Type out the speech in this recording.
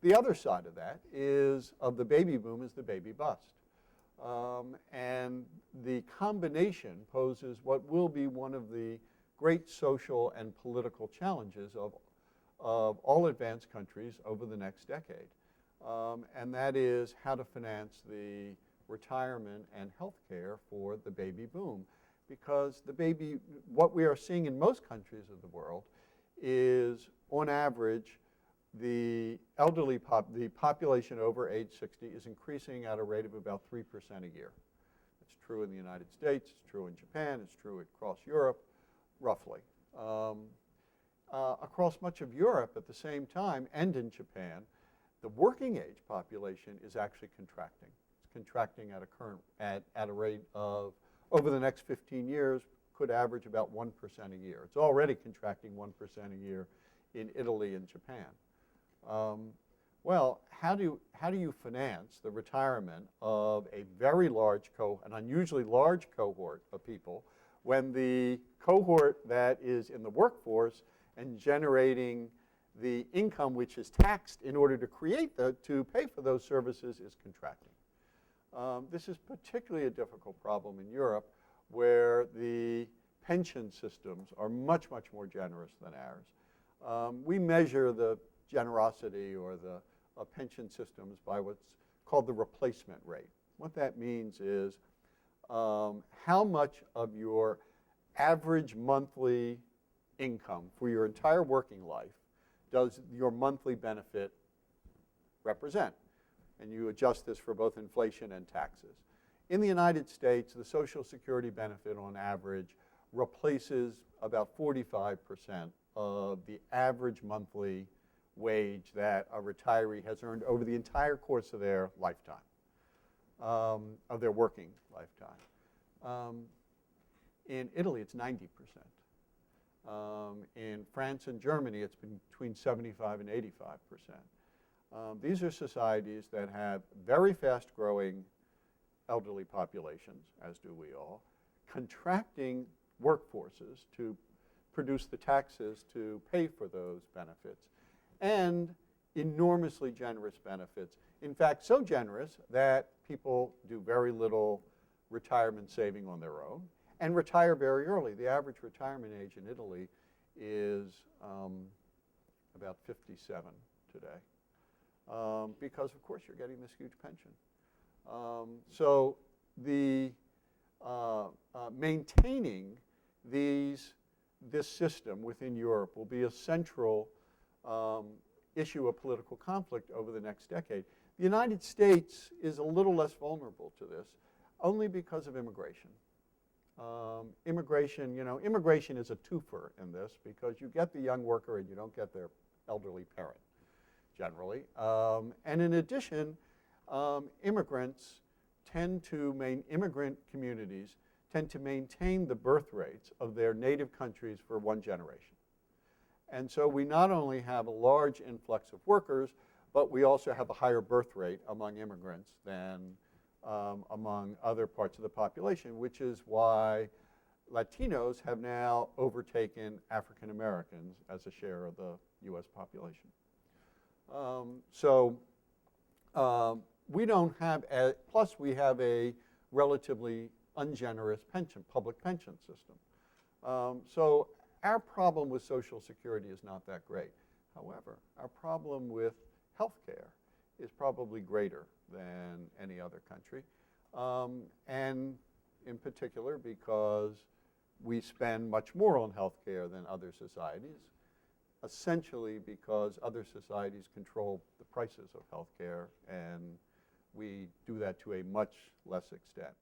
The other side of that is, of the baby boom, is the baby bust. And the combination poses what will be one of the great social and political challenges of all advanced countries over the next decade. And that is how to finance the retirement and health care for the baby boom. Because what we are seeing in most countries of the world is, on average, the population over age 60 is increasing at a rate of about 3% a year. It's true in the United States, it's true in Japan, it's true across Europe, roughly. Across much of Europe at the same time, and in Japan, the working age population is actually contracting. It's contracting at a rate of, over the next 15 years, could average about 1% a year. It's already contracting 1% a year in Italy and Japan. Well, how do you finance the retirement of a very large an unusually large cohort of people when the cohort that is in the workforce and generating the income which is taxed in order to pay for those services is contracting? This is particularly a difficult problem in Europe, where the pension systems are much, much more generous than ours. We measure the generosity or the pension systems by what's called the replacement rate. What that means is how much of your average monthly income for your entire working life does your monthly benefit represent? And you adjust this for both inflation and taxes. In the United States, the Social Security benefit on average replaces about 45% of the average monthly wage that a retiree has earned over the entire course of their lifetime, of their working lifetime. In Italy, it's 90%. In France and Germany, it's between 75 and 85%. These are societies that have very fast-growing elderly populations, as do we all, contracting workforces to produce the taxes to pay for those benefits, and enormously generous benefits. In fact, so generous that people do very little retirement saving on their own and retire very early. The average retirement age in Italy is about 57 today, because, of course, you're getting this huge pension. So the maintaining this system within Europe will be a central issue of political conflict over the next decade. The United States is a little less vulnerable to this, only because of immigration. Immigration is a twofer in this, because you get the young worker and you don't get their elderly parent, generally. And in addition, immigrant communities tend to maintain the birth rates of their native countries for one generation. And so we not only have a large influx of workers, but we also have a higher birth rate among immigrants than among other parts of the population, which is why Latinos have now overtaken African Americans as a share of the U.S. population. We don't have, plus we have a relatively ungenerous public pension system. So our problem with Social Security is not that great. However, our problem with health care is probably greater than any other country, and in particular because we spend much more on health care than other societies, essentially because other societies control the prices of health care, and we do that to a much less extent.